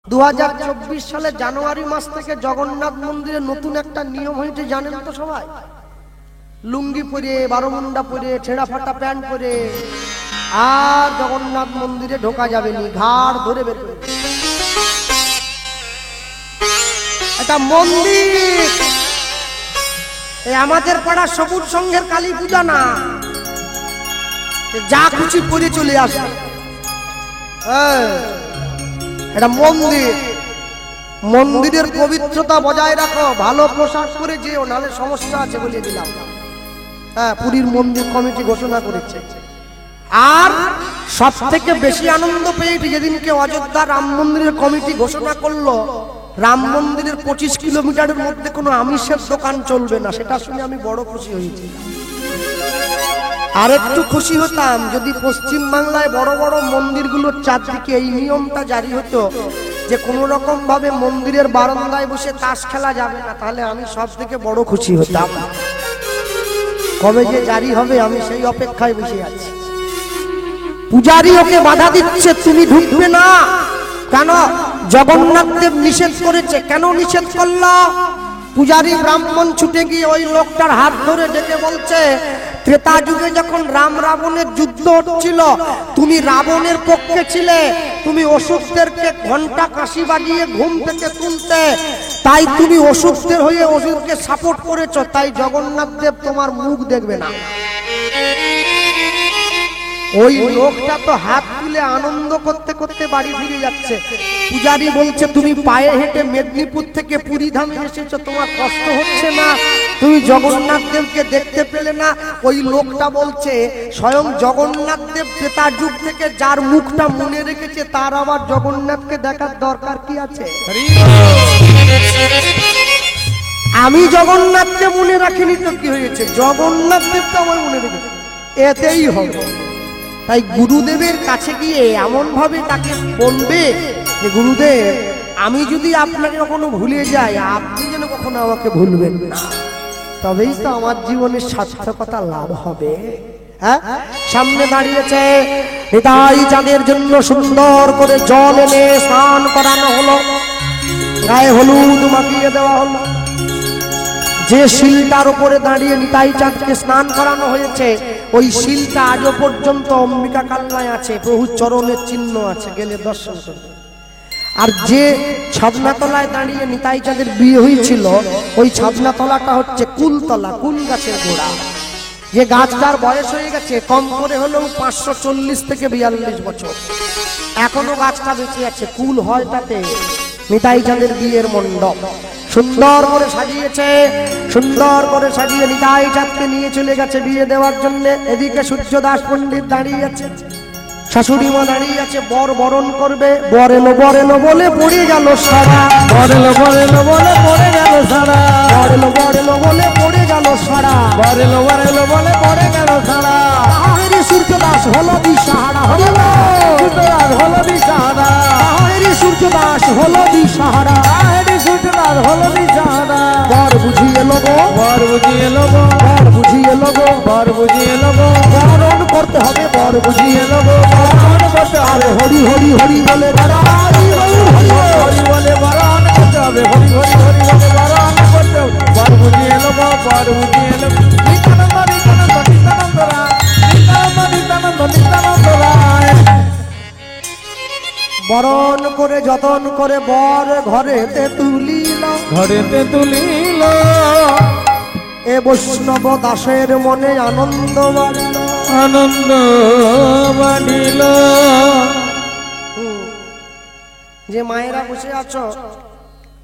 2024 সালে জানুয়ারি মাস থেকে জগন্নাথ মন্দিরে নতুন একটা নিয়ম হয়েছে, জানেন তো সবাই? লুঙ্গি পরে, বারোমুন্ডা পরে, ছেঁড়া ফাটা প্যান্ট পরে আর জগন্নাথ মন্দিরে ঢোকা যাবে নি, ঘাড় ধরে বের করে। এটা মন্দির, এই আমাদের পাড়া সবুজ সংঘের কালী পূজা না, যা খুশি পরে চলে আসে। এটা মন্দির, মন্দিরের পবিত্রতা বজায় রাখো, ভালো পোশাক পরে যেও, নাহলে সমস্যা আছে বলে দিলাম। হ্যাঁ, পুরীর মন্দির কমিটি ঘোষণা করেছে। আর সব থেকে বেশি আনন্দ পেয়েছি যেদিনকে অযোধ্যা রাম মন্দিরের কমিটি ঘোষণা করলো রাম মন্দিরের 25 কিলোমিটারের মধ্যে কোনো আমিষের দোকান চলবে না, সেটা শুনে আমি বড় খুশি হয়েছি। আর একটু খুশি হতাম যদি পশ্চিম বাংলায় বড় বড় মন্দিরগুলোর চারদিকে এই নিয়মটা জারি হতো যে কোনো রকম ভাবে মন্দিরের বারান্দায় বসে তাস খেলা যাবে না, তাহলে আমি সব থেকে বড় খুশি হতাম। কবে যে জারি হবে আমি সেই অপেক্ষায় বসে আছি। পূজারী ওকে বাধা দিচ্ছে, তুমি ঢুকবে না। কেন? জগন্নাথ দেব নিষেধ করেছে। কেন নিষেধ করলো? পূজারী ব্রাহ্মণ ছুটে গিয়ে ওই লোকটার হাত ধরে ডেকে বলছে, ত্রেতা যুগে যখন রাম রাবণের যুদ্ধ হচ্ছিল তুমি রাবণের পক্ষে ছিলে, তুমি অসুরদেরকে ঘন্টা কাশি বাজিয়ে ঘুম থেকে তুলতে, তাই তুমি অসুরদের হয়ে অসুরকে সাপোর্ট করেছো, তাই জগন্নাথ দেব তোমার মুখ দেখবে না। ওই লোকটা তো হাত তুলে আনন্দ করতে করতে বাড়ি ফিরে যাচ্ছে। পূজারী বলছে, তুমি পায়ে হেঁটে মেদিনীপুর থেকে পুরী ধামে এসেছো, তোমার কষ্ট হচ্ছে না? তুমি জগন্নাথ দেবকে দেখতে পেলে না? ওই লোকটা বলছে, স্বয়ং জগন্নাথ দেব ত্রেতা যুগ থেকে যার মুখটা মনে রেখেছে তার আবার জগন্নাথকে দেখার দরকার কি আছে? আমি জগন্নাথকে মনে রাখিনি তো কি হয়েছে, জগন্নাথ দেব তো আমার মনে রেখেছে, এতেই হবে। তাই গুরুদেবের কাছে গিয়ে এমন ভাবে তাকে বলবে যে, গুরুদেব আমি যদি আপনাকে কখনো ভুলে যাই, আপনি যেন কখনো আমাকে ভুলবেন না, তবেই তো আমার জীবনের সার্থকতা লাভ হবে। হ্যাঁ, সামনে দাঁড়িয়েছে নিতাই চাঁদের জন্য সুন্দর করে জল এনে স্নান করানো হলো, গায়ে হলুদ মাখিয়ে দেওয়া হলো। যে শিলটার উপরে দাঁড়িয়ে নিতাই চাঁদকে স্নান করানো হয়েছে, ওই শিলটা আজও পর্যন্ত অম্বিকা কালনায় আছে, বহু চরণের চিহ্ন আছে, গেলে দর্শন করবে। আর যে ছাদনাতলায় দাঁড়িয়ে নিতাই চাঁদের বিয়ে হয়েছিল, ওই ছাদনাতলাটা হচ্ছে কুলতলা, কুল গাছের গোড়া। যে গাছটার বয়স হয়ে গেছে কম করে হলেও 540 থেকে 42 বছর, এখনো গাছটা বেঁচে আছে। কুল হয় তাতে। নিতাই চাঁদের বিয়ের মণ্ডপ সুন্দর করে সাজিয়েছে, সুন্দর করে সাজিয়ে নিতাই চাঁদকে নিয়ে চলে গেছে বিয়ে দেওয়ার জন্য। এদিকে সূর্যদাস পণ্ডিত দাঁড়িয়ে আছে, শাশুড়ি মা দাঁড়িয়ে আছে, বর বরণ করবে। বর এলো বলে পড়ে গেল সারা, বর এলো বলে পড়ে গেল সারা, বর এলো বলে পড়ে গেল সারা, বর এলো বলে পড়ে গেল সারা। আরে সূর্যদাস হলো দিশাহারা, সূর্যদাস হলো দিশাহারা, আরে সূর্যদাস হলো দিশাহারা, আরে সূর্যদাস হলো দিশাহারা। বর বুঝিয়ে লোগো, বর বুঝিয়ে লোগো, বর বুঝিয়ে লোগো, বর বুঝিয়ে লোগো, বরণ করতে হবে, বর বুঝিয়ে লোগো, বরণ করতে হবে। হরি হরি হরি বলে বরণ, হরি বলে বরণ করতে হবে, হরি হরি হরি বলে বরণ করতে হবে। বর বুঝিয়ে লোগো, বর বুঝিয়ে লোগো। নিত্যানন্দ নিত্যানন্দ নিত্যানন্দ রায়, নিত্যানন্দ নিত্যানন্দ নিত্যানন্দ রায়। বরণ করে যতন করে বর ঘরেতে তুলিল, ঘরেতে তুলিল। এ বৈষ্ণব দাসের মনে আনন্দ বাড়িল, আনন্দ বাড়িল। যে মায়েরা বসে আছো,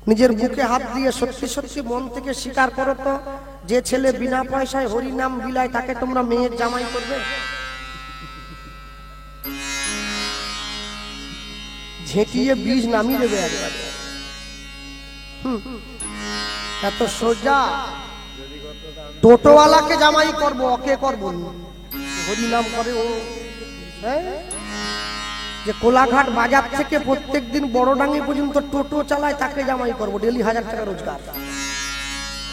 নিজের বুকে হাত দিয়ে সত্যি সত্যি মন থেকে স্বীকার করো তো, যে ছেলে বিনা পয়সায় হরিনাম বিলায় তাকে তোমরা মেয়ের জামাই করবে? ঝেঁটিয়ে বীজ নামিয়ে দেবে একবার। এত সোজা। টোটোওয়ালাকে জামাই করবো, ওকে করবো হরিনাম করে ও। যে কোলাঘাট বাজার থেকে প্রত্যেক দিন বড়ডাঙ্গি পর্যন্ত টোটো চালায়, তাকে জামাই করবো, ডেলি 1000 টাকা রোজগার।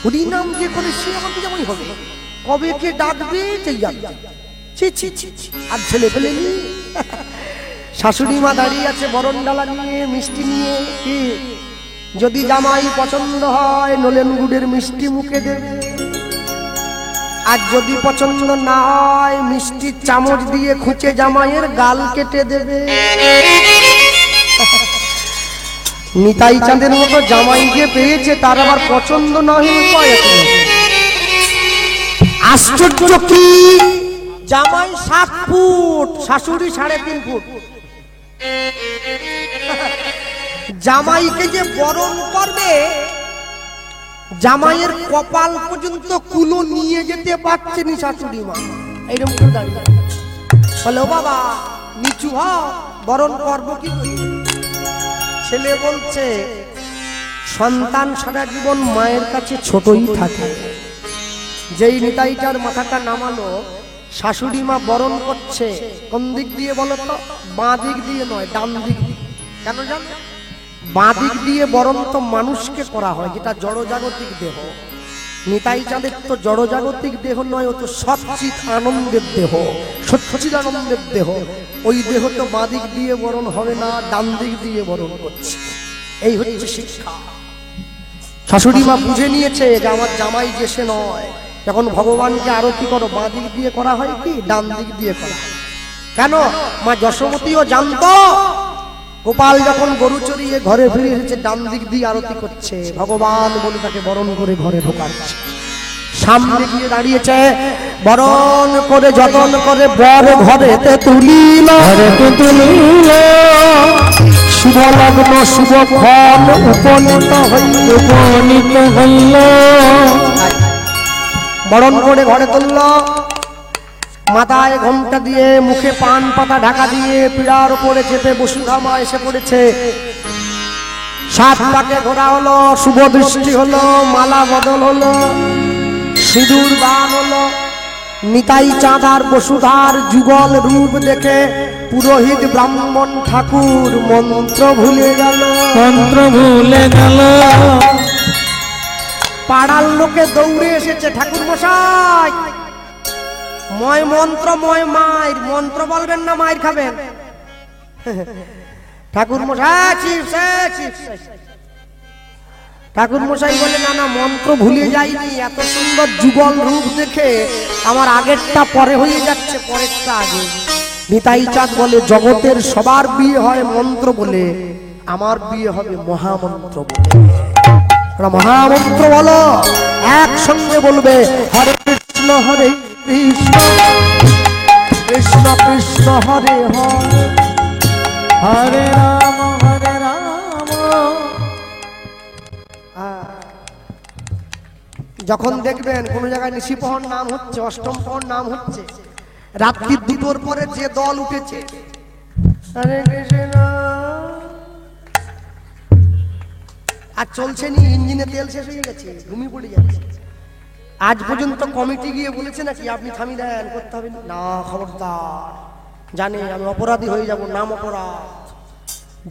হরিনাম যে করে সে আমাকে জামাই হবে? কবে কে ডাকবে সেই জানবে। আর ছেলে পেলে শাশুড়ি মা দাঁড়িয়ে আছে বরণ ডালা নিয়ে, মিষ্টি নিয়ে। কি যদি জামাই পছন্দ হয় নলেন গুড়ের মিষ্টি মুখে দেবে, আর যদি পছন্দ না হয় মিষ্টির চামচ দিয়ে খুঁচে জামাইয়ের গাল কেটে দেবে। নিতাই চাঁদের মতো জামাই যে পেয়েছে তার আবার পছন্দ না হলে উপায় আছে? আশ্চর্য কি, জামাই 7 ফুট, শাশুড়ি 3.5 ফুট। জামাইকে যে বরণ করবে, জামাইয়ের কপাল পর্যন্ত কুলো নিয়ে যেতে পারছেনি শাশুড়ি মা। এইরকম করে দাঁড়িয়ে বলে, ও বাবা নিচু হও, বরণ করবো কি করে? ছেলে বলছে, সন্তান সারা জীবন মায়ের কাছে ছোটই থাকে। যেই নিতাইটার মাথাটা নামালো, শাশুড়ি মা বরণ করছে কোন দিক দিয়ে বলো তো? বাঁ দিক দিয়ে নয়, ডান দিক দিয়ে। কেন জানো? বাঁ দিক দিয়ে বরণ তো মানুষকে করা হয়, যেটা জড়জাগতিক দেহ। নিতাই চাঁদের তো জড়জাগতিক দেহ নয়, ও তো সচ্চিৎ আনন্দের দেহ, সচ্চিৎ আনন্দের দেহ। ওই দেহ তো বাঁ দিক দিয়ে বরণ হবে না, ডান দিক দিয়ে বরণ করছে। এই হচ্ছে শিক্ষা। শাশুড়ি মা বুঝে নিয়েছে যে আমার জামাই যে সে নয়। যখন ভগবানকে আরতি করো, বাঁ দিক দিয়ে করা হয় কি ডান দিক দিয়ে করা হয়? কেন? মা যশোমতীও জানতো গোপাল যখন গরু চড়িয়ে ঘরে ফিরে এসেছে ডান দিক দিয়ে আরতি করছে, ভগবান বলে তাকে বরণ করে ঘরে ঢোকাচ্ছে। সামনে গিয়ে দাঁড়িয়েছে, বরণ করে যতন করে বর ঘরেতে তুলিল, শুভ লগ্ন শুভ ফল উপনীত হইল। বরণ করে ঘরে তুলল, মাথায় ঘোমটা দিয়ে, মুখে পান পাতা ঢাকা দিয়ে, পীড়ার উপরে চেপে বসুধা মা এসে পড়েছে। 7 পাকে ঘোরা হলো, শুভ দৃষ্টি হলো, মালা বদল হলো, সিঁদুর দান হলো। নিতাই চাঁদ আর বসুধার যুগল রূপ দেখে পুরোহিত ব্রাহ্মণ ঠাকুর মন্ত্র ভুলে গেল, পাড়ার লোকে দৌড়ে এসেছে, ঠাকুর মশাই ময় মন্ত্র, ময় মায়ের মন্ত্র বলবেন না মায়ের খাবেন। ঠাকুর মশাই ঠাকুর মশাই বলে, না না মন্ত্র ভুলে যাইনি, এত সুন্দর যুগল রূপ দেখে আমার আগেরটা পরে হয়ে যাচ্ছে, পরেরটা আগে। নিতাই চাঁদ বলে, জগতের সবার বিয়ে হয় মন্ত্র বলে, আমার বিয়ে হবে মহামন্ত্র বলে। মহামন্ত্র বলো, একসঙ্গে বলবে, হরে কৃষ্ণ হরে কৃষ্ণ কৃষ্ণ কৃষ্ণ হরে হরে, হরে রাম হরে রাম। যখন দেখবেন কোন জায়গায় নিশিপহর নাম হচ্ছে, অষ্টম পহর নাম হচ্ছে, রাত্রি 2টোর পরে যে দল উঠেছে, হরে কৃষ্ণ, আর চলছে নি, ইঞ্জিনে তেল শেষ হয়ে গেছে, ঘুমিয়ে পড়ে যাচ্ছে। আজ পর্যন্ত কমিটি গিয়ে বলেছে নাকি আপনি থামিয়ে দেন, করতে হবে না, খবরদার, জানে আমি অপরাধী হয়ে যাব, নাম অপরাধ।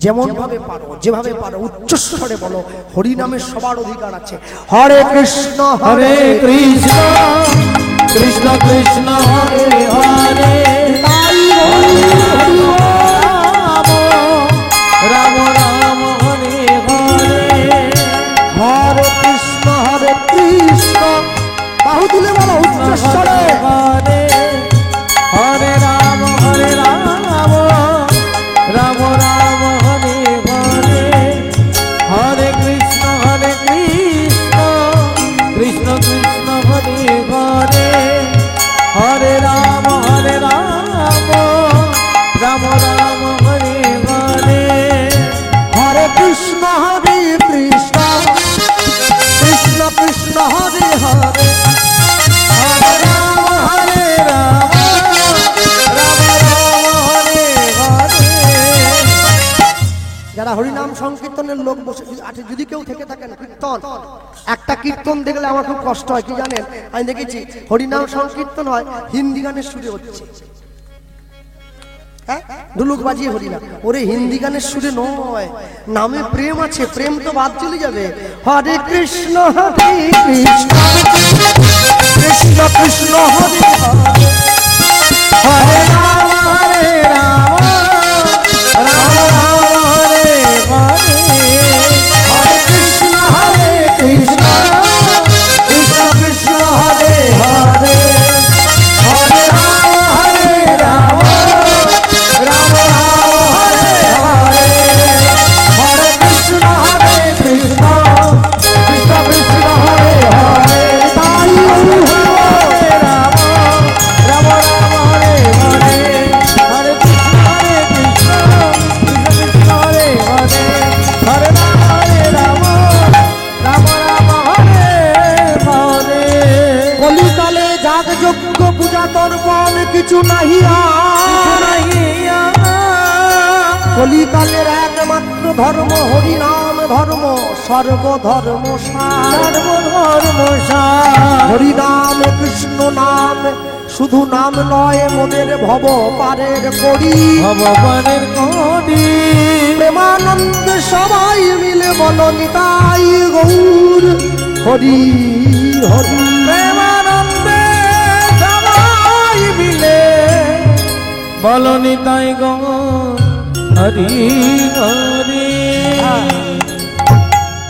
যেমন ভাবে পারো, যেভাবে পারো উচ্চস্বরে বলো, হরি নামের সবার অধিকার আছে। হরে কৃষ্ণ হরে কৃষ্ণ কৃষ্ণ কৃষ্ণ হরে হরে, রাম রাম হরে হরে, হরে কৃষ্ণ হরে কৃষ্ণ, বাহু তুলে বলো উচ্চস্বরে, হরে হরে রাম রাম রাম হরে হরে, হরে কৃষ্ণ কৃষ্ণ কৃষ্ণ হরে হরে, হরে রাম রাম রাম হরে হরে, হরে কৃষ্ণ কৃষ্ণ কৃষ্ণ কৃষ্ণ হরে হরে, হরে রাম রাম রাম হরে হরে। যারা হরিনাম সংকীর্তনের লোক বসে আছে, যদি কেউ থেকে থাকেন কীর্তন, একটা কীর্তন দেখলে আমার খুব কষ্ট হয়, কি জানেন? আমি দেখেছি হরিনাম সংকীর্তন হয় হিন্দি গানের সুরে হচ্ছে, ঢুলুক বাজিয়ে হরিনাম। ওরে হিন্দি গানের সুরে নয়, নামে প্রেম আছে, প্রেম তো বাদ চলে যাবে। হরে কৃষ্ণ কৃষ্ণ কৃষ্ণ কৃষ্ণ হরে হরে, হরে রাম কিছু নাহি কলিকালের একমাত্র ধর্ম হরিনাম ধর্ম, সর্বধর্ম হরিনাম কৃষ্ণ নাম, শুধু নাম নয় মোদের ভব পারের করি, প্রেমানন্দ সবাই মিলে বলো নিতাই গৌর হরি হরি। প্রেমানন্দে সবাই মিলে বলো নিতাই গৌর হরি হরি।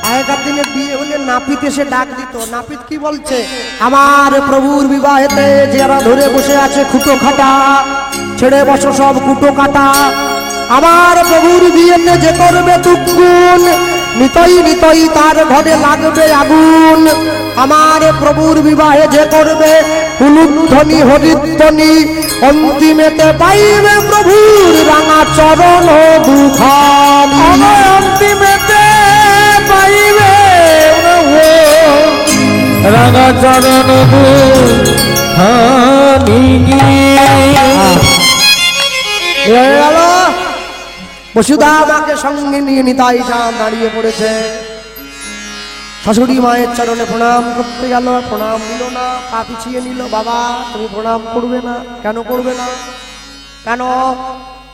আগেকার দিনে বিয়ে হলে নাপিত এসে ডাক দিত। নাপিত কি বলছে? আমার প্রভুর বিবাহেতে যারা ধরে বসে আছে খুঁটো খাটা, ছেড়ে বসো সব খুঁটো কাটা। আমার প্রভুর বিয়েতে যে করবে তুগুন, নিতই নিতই তার ঘরে লাগবে আগুন। আমার প্রভুর বিবাহে যে করবে হুলুধ্বনি হরিধ্বনি, অন্তিমেতে পাইবে প্রভুর রাঙা চরণ দুখানি। অন্তিমেতে পাইবে রাঙা চরণ দুখানি। গেল বসুধা মাকে সঙ্গে নিয়ে নিতাই চাঁদ দাঁড়িয়ে পড়েছে। শাশুড়ি মায়ের চরণে প্রণাম করতে গেল, প্রণাম নিল না, পা পিছিয়ে নিল। বাবা তুমি প্রণাম করবে না? কেন করবে না? কেন?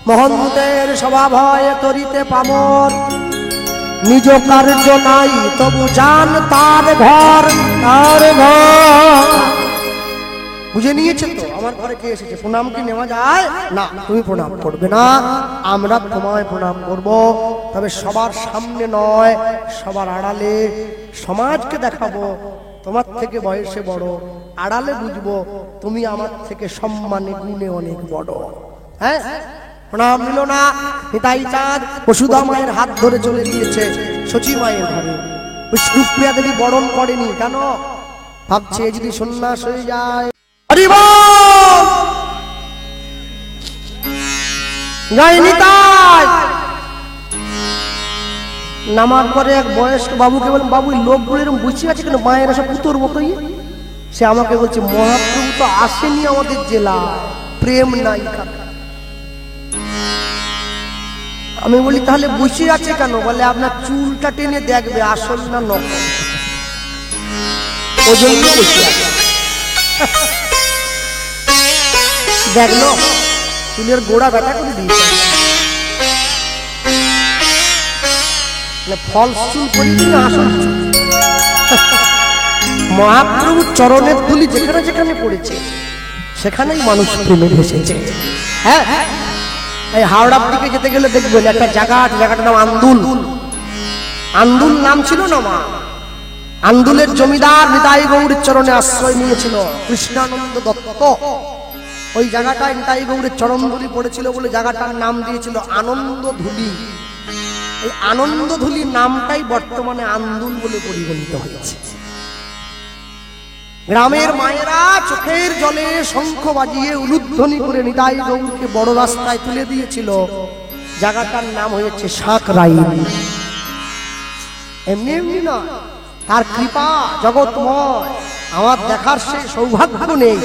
মহন্তের স্বভাব হয় তরিতে পামর, নিজ কার্য নাই তবু জান তার ঘর, তার ঘর। বুঝে নিয়েছেন তো আমার ঘরে কে এসেছে? প্রণাম কি নেওয়া যায় না? তুমি প্রণাম করবে না, আমরা তোমায় প্রণাম করব, তবে সবার সামনে নয়, সবার আড়ালে। সমাজকে দেখাবো তোমার থেকে বয়সে বড়, আড়ালে বুঝবো তুমি আমার থেকে সম্মানে গুণে অনেক বড়। হ্যাঁ, প্রণাম নিল না। নিতাই চাঁদ বসুধা মায়ের হাত ধরে চলে গিয়েছে শচী মায়ের ঘরে। বিষ্ণুপ্রিয়া দেবী বরণ করেনি। কেন? ভাবছে যদি সন্ন্যাস হয়ে যায়। নামার পরে এক বয়স্ক বাবুকে বলেন, বাবু লোকগুলো এরকম বুঝে আছে কেন? মায়ের সব পুতোর মতোই। সে আমাকে বলছে, মহাপ্রভু তো আসেনি আমাদের জেলা, প্রেম নাই। আমি বলি তাহলে বসে আছে কেন? বলে আপনার চুলটা টেনে দেখবে আসল না নকল, ওই জন্য বসে আছে। দেখলো চুলের গোড়া ব্যথা করে দিয়েছে, ফলস চুল করিনি না আসল চুল। মহাপ্রভু চরণের ধুলি যেখানে যেখানে পড়েছে সেখানেই মানুষ প্রেমে ভেসেছে। হ্যাঁ, এই হাওড়ার দিকে যেতে গেলে দেখবেন একটা জায়গাটার নাম আন্দুল। আন্দুল নাম ছিল না মা। আন্দুলের জমিদার নিতাই গৌরের চরণে আশ্রয় নিয়েছিল কৃষ্ণানন্দ দত্ত। ওই জায়গাটায় নিতাই গৌরের চরণ ধুলি পড়েছিল বলে জায়গাটার নাম দিয়েছিল আনন্দ ধুলি। এই আনন্দ ধুলি নামটাই বর্তমানে আন্দুল বলে পরিগণিত হয়েছে। গ্রামের মায়েরা চোখের জলে শঙ্খ বাজিয়ে উলুধ্বনি করে নিতাই গৌরকে বড় রাস্তায় তুলে দিয়েছিল। জায়গাটার নাম হয়েছে সাঁকরাইল। এমনি এমনি না, তার কৃপা জগৎময়। আমার দেখার সে সৌভাগ্য নেই,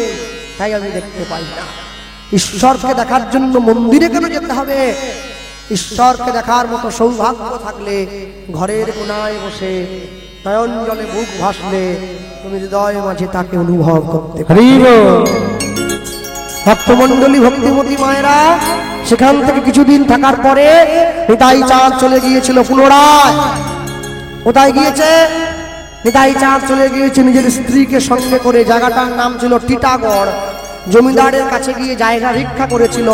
তাই আমি দেখতে পাই না। ঈশ্বরকে দেখার জন্য মন্দিরে কেন যেতে হবে? ঈশ্বরকে দেখার মতো সৌভাগ্য থাকলে ঘরের কোনায় বসে নয়ন জলে বুক ভাসলে তুমি হৃদয় মাঝে তাকে অনুভব করতে পারবে। ভক্তমন্ডলী ভক্তিমতী মায়েরা সেখান থেকে কিছুদিন থাকার পরে নিতাই চাঁদ চলে গিয়েছিল পুনরায়। কোথায় গিয়েছে? নিতাই চাঁদ চলে গিয়েছে নিজের স্ত্রীকে সঙ্গে করে। জায়গাটার নাম ছিল টিটাগড়। জমিদারের কাছে গিয়ে জায়গা ভিক্ষা করেছিল।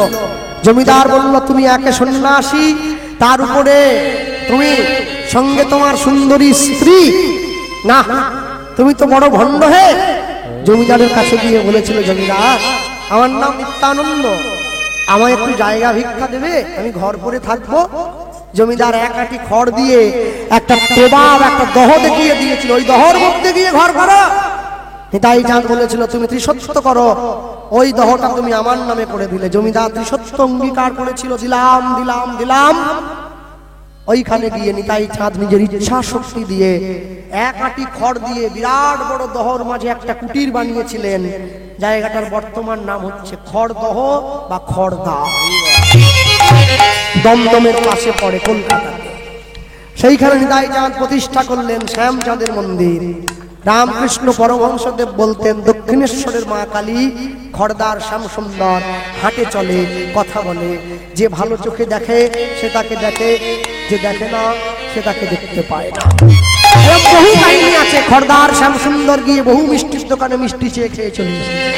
জমিদার বলল, তুমি একে সন্ন্যাসী, তার উপরে তুমি সঙ্গে তোমার সুন্দরী স্ত্রী, না তুমি তো বড় ভণ্ড হে। জমিদারের কাছে গিয়ে বলেছিল, জমিদার আমার নাম নিত্যানন্দ, আমায় একটু জায়গা ভিক্ষা দেবে, আমি ঘর করে থাকবো। জমিদার এক আটি খড় দিয়ে একটা প্রভাব, একটা দহ দেখিয়ে দিয়েছিল, ওই দহর মধ্যে গিয়ে ঘর করো। নিতাই চাঁদ বলেছিল, তুমি ত্রিসত্য করো, ওই দহটা তুমি আমার নামে করে দিলে। জমিদার ত্রিসত্য অঙ্গীকার করেছিল, দিলাম দিলাম দিলাম। ওইখানে গিয়ে নিতাই চাঁদ নিজের ইচ্ছা শক্তি দিয়ে এক আঁটি খড় দিয়ে বিরাট বড় দহর মাঝে একটা কুটির বানিয়েছিলেন। জায়গাটার বর্তমান নাম হচ্ছে খড়দহ বা খড়দা, দমদমের পাশে পড়ে কলকাতাতে। সেইখানে নিতাই চাঁদ প্রতিষ্ঠা করলেন শ্যামচাঁদের মন্দির। রামকৃষ্ণ পরমহংসদেব বলতেন, দক্ষিণেশ্বরের মা কালী খড়দার শ্যাম সুন্দর, হাঁটে চলে কথা বলে, যে ভালো চোখে দেখে সে তাকে দেখে, যে দেখে না সে তাকে দেখতে পায় না। বহু কাহিনী আছে। খড়দার শ্যাম সুন্দর গিয়ে বহু মিষ্টির দোকানে মিষ্টি চেয়ে খেয়ে চলে এসেছে।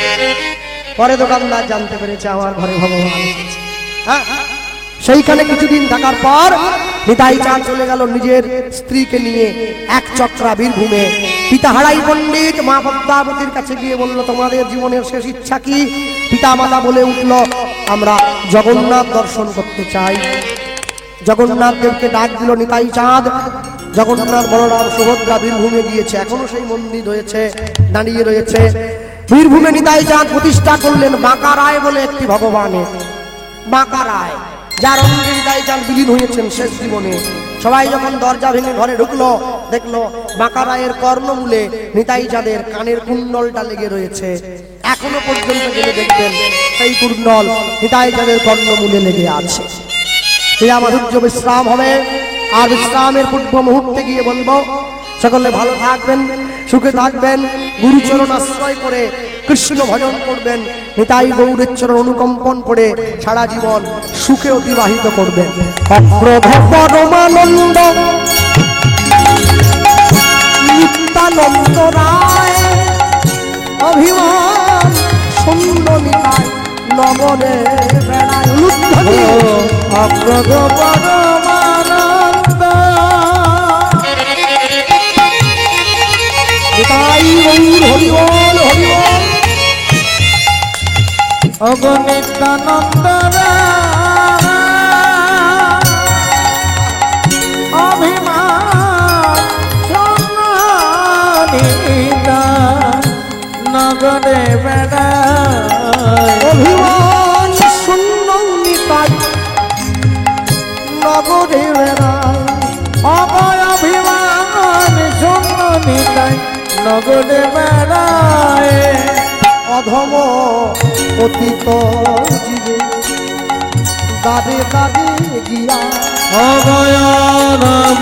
পরে দোকানদার জানতে পেরেছে আমার ঘরে ভগবান এসেছে। হ্যাঁ, সেইখানে কিছুদিন থাকার পর নিতাই চাঁদ চলে গেল নিজের স্ত্রীকে নিয়ে এক চক্রা বীরভূমে। পিতা হারাই পণ্ডিত মা পদ্মাবতীর কাছে গিয়ে বলল, তোমাদের জীবনের শেষ ইচ্ছা কি? পিতা মাতা বলে উঠল, আমরা জগন্নাথ দর্শন করতে চাই। জগন্নাথ দেবকে ডাক দিল নিতাই চাঁদ। জগন্নাথ বলরাম সুভদ্রা বীরভূমে গিয়েছে, এখনো সেই মন্দির রয়েছে, দাঁড়িয়ে রয়েছে। বীরভূমে নিতাই চাঁদ প্রতিষ্ঠা করলেন বাঁকা রায় বলে একটি ভগবানের। বাঁকা রায়, যার অঙ্গে নিতাই চাঁদ বিলীন হয়েছেন শেষ জীবনে। সবাই যখন দরজা ভেঙে ঘরে ঢুকলো, দেখলো বাঁকা রায়ের কর্ণমূলে নিতাই চাঁদের কানের কুণ্ডলটা লেগে রয়েছে। এখনো পর্যন্ত গেলে দেখবেন সেই কুণ্ডল নিতাই চাঁদের কর্ণমূলে লেগে আছে। মাধুর্য বিশ্রাম হবে। আর বিশ্রামের পূর্ব মুহূর্তে গিয়ে বলবো, সকলে ভালো থাকবেন, সুখে থাকবেন, গুরুচরণ আশ্রয় করে কৃষ্ণ ভজন করবেন, নিতাই গৌরের চরণ অনুকম্পন করে সারা জীবন সুখে অতিবাহিত করবেন। পরমানন্দ নিত্যানন্দ রায় অভিমান শূন্য নিতাই নগরে বেড়ায়। অগ্রগ পরমানন্দ নিতাই গৌর হরি বল হরি বল। অগণিতানন্দ অভিমান সোনিতা নগরে বেড়ায়। অভিমান শূন্য নিতাই নগরে বেড়ায়। অভয় অভিমান শূন্য নিতাই নগরে বেড়ায়। অধম অতীত জীবে দাদে দাদে গিয়া। অভয় অধম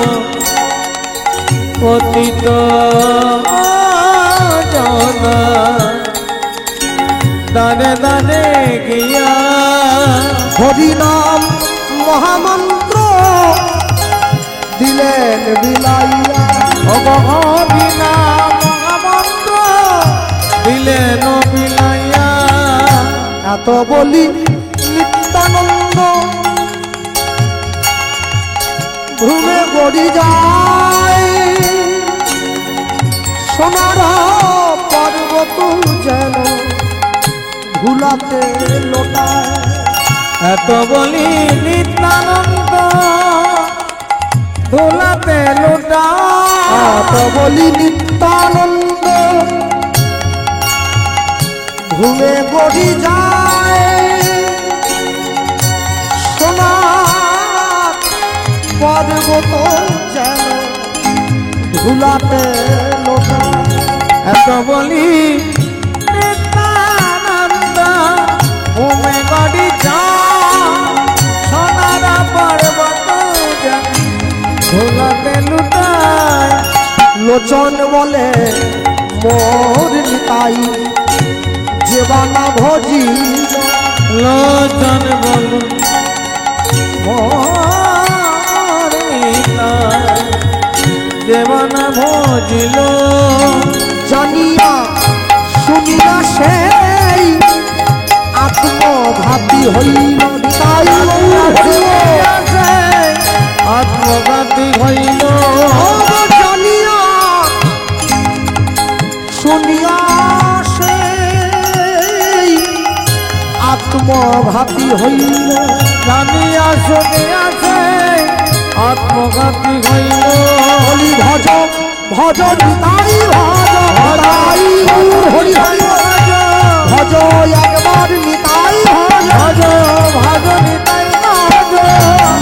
পতিত জন দানে দানে গিয়া। হরিনাম মহামন্ত্র দিলেন বিলাইয়া। হরিনাম মহামন্ত্র দিলেন বিলাইয়া। এত বলি নিত্যানন্দ ভ্রমে গড়ি যায়। সোনার পর্বত যেন ভুলাতে লোটায়। এত বলি নিত্যানন্দ ভোলাতে লোটা। এত বলি নিত্যানন্দ ঘুমে গড়ি যায়। সোনার পর্বত যেন ভুলাতে লোটায়। এত বলি নিত্যানন্দ ভূমে গড়ি যায়। সোনার পর্বত ভোলাতে লুটায়। লোচন বলে মোর নিতাই জীবনা ভোজি। লোচন বল মোর নিতাই জীবন ভোজিল। জানিয়া শুনিয়া সেই আত্মঘাতী হইল নিতাই। আত্মঘাতী হইল। জানিয়া শুনিয়া সেই আত্মঘাতী হইল। জানিয়া শুনিয়া সেই আত্মঘাতী হইল। হরি ভজ ভজ নিতাই ভজ হরাই হরি হরি ভজ একবার নিতাই ভজ ভজ ভজ নিতাই ভজ।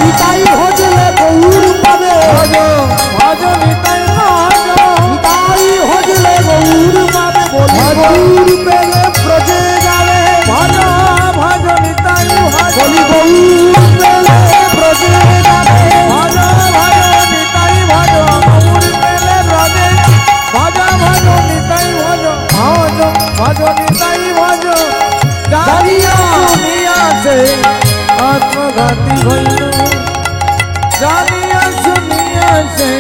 নিতাই ভজলে গৌর পাবে। ভজ ভজ নিতাই ভজ। আত্মঘাতী হইল জানিয়া শুনিয়া সে